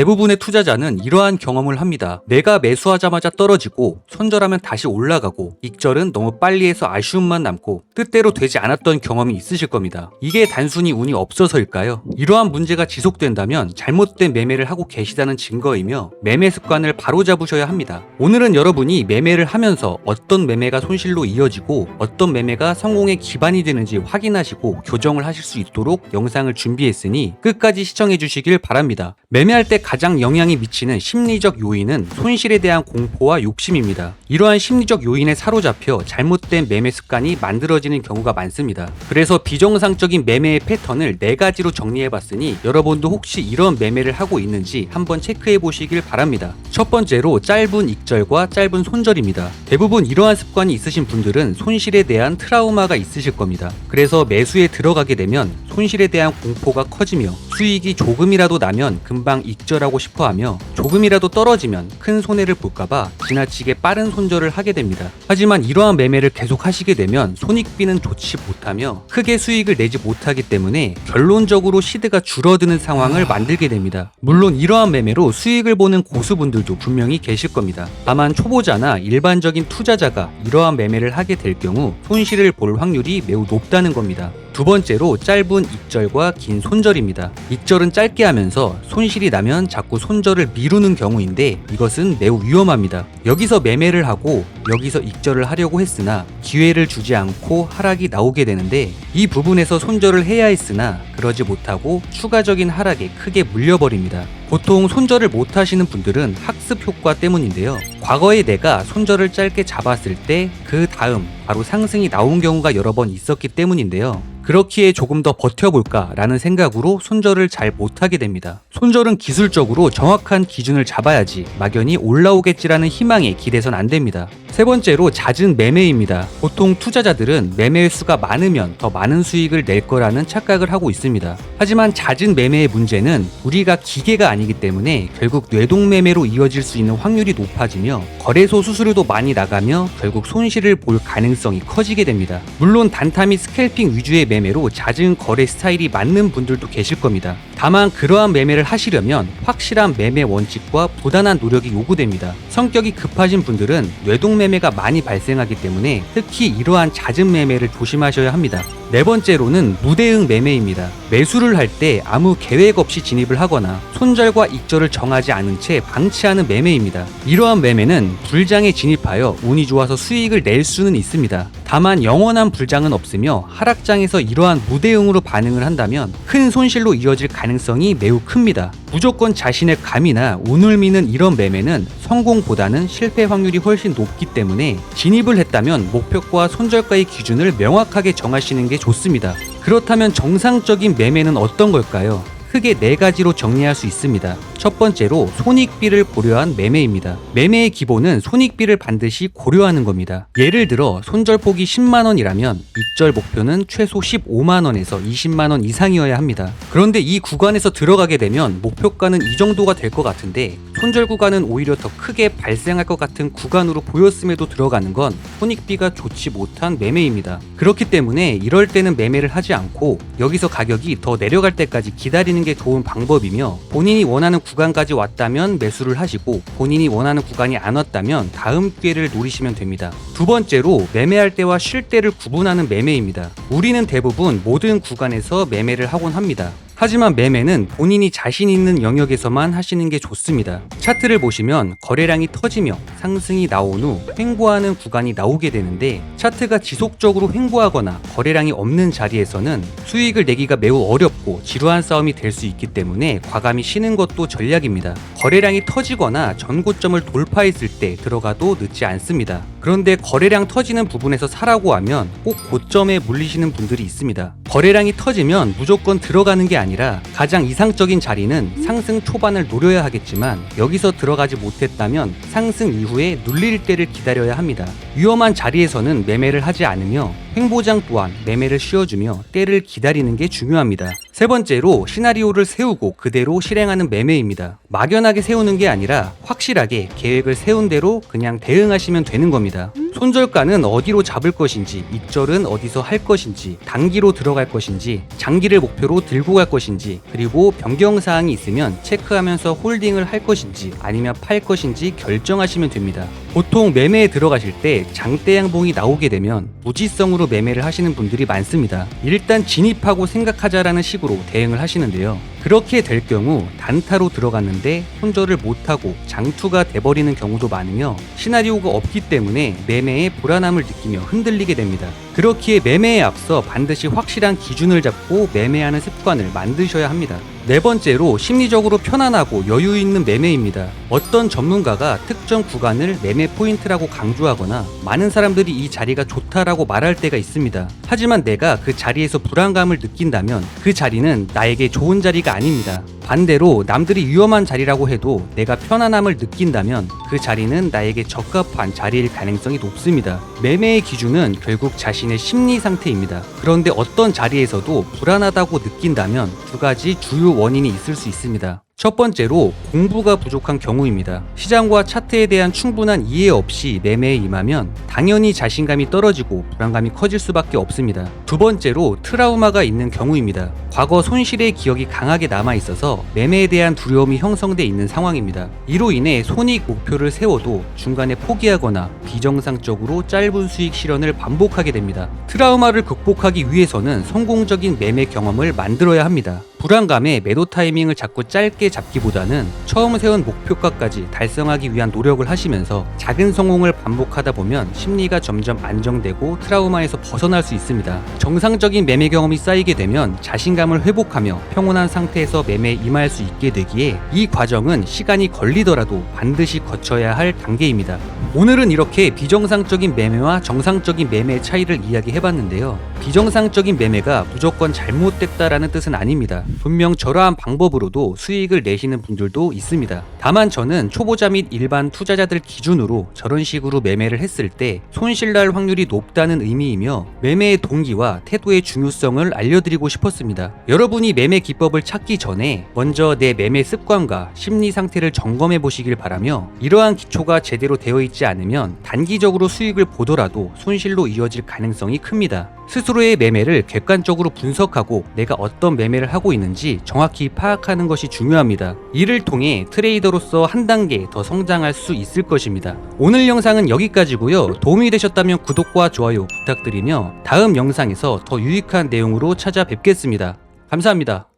대부분의 투자자는 이러한 경험을 합니다. 내가 매수하자마자 떨어지고 손절하면 다시 올라가고 익절은 너무 빨리 해서 아쉬움만 남고 뜻대로 되지 않았던 경험이 있으실 겁니다. 이게 단순히 운이 없어서일까요? 이러한 문제가 지속된다면 잘못된 매매를 하고 계시다는 증거이며 매매 습관을 바로잡으셔야 합니다. 오늘은 여러분이 매매를 하면서 어떤 매매가 손실로 이어지고 어떤 매매가 성공의 기반이 되는지 확인하시고 교정을 하실 수 있도록 영상을 준비했으니 끝까지 시청해 주시길 바랍니다. 매매할 때 가장 영향이 미치는 심리적 요인은 손실에 대한 공포와 욕심입니다. 이러한 심리적 요인에 사로잡혀 잘못된 매매 습관이 만들어지는 경우가 많습니다. 그래서 비정상적인 매매의 패턴을 4가지로 정리해봤으니 여러분도 혹시 이런 매매를 하고 있는지 한번 체크해 보시길 바랍니다. 첫 번째로 짧은 익절과 짧은 손절입니다. 대부분 이러한 습관이 있으신 분들은 손실에 대한 트라우마가 있으실 겁니다. 그래서 매수에 들어가게 되면 손실에 대한 공포가 커지며 수익이 조금이라도 나면 금방 익절하고 싶어하며 조금이라도 떨어지면 큰 손해를 볼까봐 지나치게 빠른 손절을 하게 됩니다. 하지만 이러한 매매를 계속 하시게 되면 손익비는 좋지 못하며 크게 수익을 내지 못하기 때문에 결론적으로 시드가 줄어드는 상황을 만들게 됩니다. 물론 이러한 매매로 수익을 보는 고수분들도 분명히 계실 겁니다. 다만 초보자나 일반적인 투자자가 이러한 매매를 하게 될 경우 손실을 볼 확률이 매우 높다는 겁니다. 두 번째로 짧은 익절과 긴 손절입니다. 익절은 짧게 하면서 손실이 나면 자꾸 손절을 미루는 경우인데 이것은 매우 위험합니다. 여기서 매매를 하고 여기서 익절을 하려고 했으나 기회를 주지 않고 하락이 나오게 되는데 이 부분에서 손절을 해야 했으나 그러지 못하고 추가적인 하락에 크게 물려버립니다. 보통 손절을 못 하시는 분들은 학습 효과 때문인데요. 과거에 내가 손절을 짧게 잡았을 때 그 다음 바로 상승이 나온 경우가 여러 번 있었기 때문인데요. 그렇기에 조금 더 버텨볼까 라는 생각으로 손절을 잘 못하게 됩니다. 손절은 기술적으로 정확한 기준을 잡아야지 막연히 올라오겠지라는 희망에 기대선 안 됩니다. 세 번째로 잦은 매매입니다. 보통 투자자들은 매매 횟수가 많으면 더 많은 수익을 낼 거라는 착각을 하고 있습니다. 하지만 잦은 매매의 문제는 우리가 기계가 아니기 때문에 결국 뇌동매매로 이어질 수 있는 확률이 높아지며 거래소 수수료도 많이 나가며 결국 손실을 볼 가능성이 커지게 됩니다. 물론 단타 및 스캘핑 위주의 매매로 잦은 거래 스타일이 맞는 분들도 계실 겁니다. 다만 그러한 매매를 하시려면 확실한 매매 원칙과 부단한 노력이 요구됩니다. 성격이 급하신 분들은 뇌동매매가 많이 발생하기 때문에 특히 이러한 잦은 매매를 조심하셔야 합니다. 네 번째로는 무대응 매매입니다. 매수를 할 때 아무 계획 없이 진입을 하거나 손절과 익절을 정하지 않은 채 방치하는 매매입니다. 이러한 매매는 불장에 진입하여 운이 좋아서 수익을 낼 수는 있습니다. 다만 영원한 불장은 없으며 하락장에서 이러한 무대응으로 반응을 한다면 큰 손실로 이어질 가능성이 매우 큽니다. 무조건 자신의 감이나 운을 미는 이런 매매는 성공보다는 실패 확률이 훨씬 높기 때문에 진입을 했다면 목표과 손절가의 기준을 명확하게 정하시는 게 좋습니다. 그렇다면 정상적인 매매는 어떤 걸까요? 크게 4가지로 정리할 수 있습니다. 첫 번째로 손익비를 고려한 매매입니다. 매매의 기본은 손익비를 반드시 고려하는 겁니다. 예를 들어 손절폭이 10만원이라면 익절 목표는 최소 15만원에서 20만원 이상이어야 합니다. 그런데 이 구간에서 들어가게 되면 목표가는 이 정도가 될 것 같은데 손절 구간은 오히려 더 크게 발생할 것 같은 구간으로 보였음에도 들어가는 건 손익비가 좋지 못한 매매입니다. 그렇기 때문에 이럴 때는 매매를 하지 않고 여기서 가격이 더 내려갈 때까지 기다리는 게 좋은 방법이며 본인이 원하는 구간까지 왔다면 매수를 하시고 본인이 원하는 구간이 안 왔다면 다음 기회를 노리시면 됩니다. 두 번째로 매매할 때와 쉴 때를 구분하는 매매입니다. 우리는 대부분 모든 구간에서 매매를 하곤 합니다. 하지만 매매는 본인이 자신 있는 영역에서만 하시는 게 좋습니다. 차트를 보시면 거래량이 터지며 상승이 나온 후 횡보하는 구간이 나오게 되는데 차트가 지속적으로 횡보하거나 거래량이 없는 자리에서는 수익을 내기가 매우 어렵고 지루한 싸움이 될 수 있기 때문에 과감히 쉬는 것도 전략입니다. 거래량이 터지거나 전고점을 돌파했을 때 들어가도 늦지 않습니다. 그런데 거래량 터지는 부분에서 사라고 하면 꼭 고점에 물리시는 분들이 있습니다. 거래량이 터지면 무조건 들어가는 게 아니라 가장 이상적인 자리는 상승 초반을 노려야 하겠지만 여기서 들어가지 못했다면 상승 이후에 눌릴 때를 기다려야 합니다. 위험한 자리에서는 매매를 하지 않으며 횡보장 또한 매매를 쉬어주며 때를 기다리는 게 중요합니다. 세 번째로 시나리오를 세우고 그대로 실행하는 매매입니다. 막연하게 세우는 게 아니라 확실하게 계획을 세운 대로 그냥 대응하시면 되는 겁니다. 손절가는 어디로 잡을 것인지, 익절은 어디서 할 것인지, 단기로 들어갈 것인지, 장기를 목표로 들고 갈 것인지, 그리고 변경사항이 있으면 체크하면서 홀딩을 할 것인지 아니면 팔 것인지 결정하시면 됩니다. 보통 매매에 들어가실 때 장대 양봉이 나오게 되면 무지성으로 매매를 하시는 분들이 많습니다. 일단 진입하고 생각하자라는 식으로 대응을 하시는데요. 그렇게 될 경우 단타로 들어갔는데 손절을 못하고 장투가 돼버리는 경우도 많으며 시나리오가 없기 때문에 매매에 불안함을 느끼며 흔들리게 됩니다. 그렇기에 매매에 앞서 반드시 확실한 기준을 잡고 매매하는 습관을 만드셔야 합니다. 네 번째로 심리적으로 편안하고 여유 있는 매매입니다. 어떤 전문가가 특정 구간을 매매 포인트라고 강조하거나 많은 사람들이 이 자리가 좋다라고 말할 때가 있습니다. 하지만 내가 그 자리에서 불안감을 느낀다면 그 자리는 나에게 좋은 자리가 아닙니다. 반대로 남들이 위험한 자리라고 해도 내가 편안함을 느낀다면 그 자리는 나에게 적합한 자리일 가능성이 높습니다. 매매의 기준은 결국 자신의 심리 상태입니다. 그런데 어떤 자리에서도 불안하다고 느낀다면 두 가지 주요 원인이 있을 수 있습니다. 첫 번째로 공부가 부족한 경우입니다. 시장과 차트에 대한 충분한 이해 없이 매매에 임하면 당연히 자신감이 떨어지고 불안감이 커질 수밖에 없습니다. 두 번째로 트라우마가 있는 경우입니다. 과거 손실의 기억이 강하게 남아있어서 매매에 대한 두려움이 형성돼 있는 상황입니다. 이로 인해 손익 목표를 세워도 중간에 포기하거나 비정상적으로 짧은 수익 실현을 반복하게 됩니다. 트라우마를 극복하기 위해서는 성공적인 매매 경험을 만들어야 합니다. 불안감에 매도 타이밍을 자꾸 짧게 잡기보다는 처음 세운 목표가까지 달성하기 위한 노력을 하시면서 작은 성공을 반복하다 보면 심리가 점점 안정되고 트라우마에서 벗어날 수 있습니다. 정상적인 매매 경험이 쌓이게 되면 자신감을 회복하며 평온한 상태에서 매매에 임할 수 있게 되기에 이 과정은 시간이 걸리더라도 반드시 거쳐야 할 단계입니다. 오늘은 이렇게 비정상적인 매매와 정상적인 매매의 차이를 이야기해봤는데요. 비정상적인 매매가 무조건 잘못됐다라는 뜻은 아닙니다. 분명 저러한 방법으로도 수익을 내시는 분들도 있습니다. 다만 저는 초보자 및 일반 투자자들 기준으로 저런 식으로 매매를 했을 때 손실날 확률이 높다는 의미이며 매매의 동기와 태도의 중요성을 알려드리고 싶었습니다. 여러분이 매매 기법을 찾기 전에 먼저 내 매매 습관과 심리 상태를 점검해 보시길 바라며 이러한 기초가 제대로 되어 있지 않으면 단기적으로 수익을 보더라도 손실로 이어질 가능성이 큽니다. 스스로의 매매를 객관적으로 분석하고 내가 어떤 매매를 하고 있는지 정확히 파악하는 것이 중요합니다. 이를 통해 트레이더로서 한 단계 더 성장할 수 있을 것입니다. 오늘 영상은 여기까지고요. 도움이 되셨다면 구독과 좋아요 부탁드리며 다음 영상에서 더 유익한 내용으로 찾아뵙겠습니다. 감사합니다.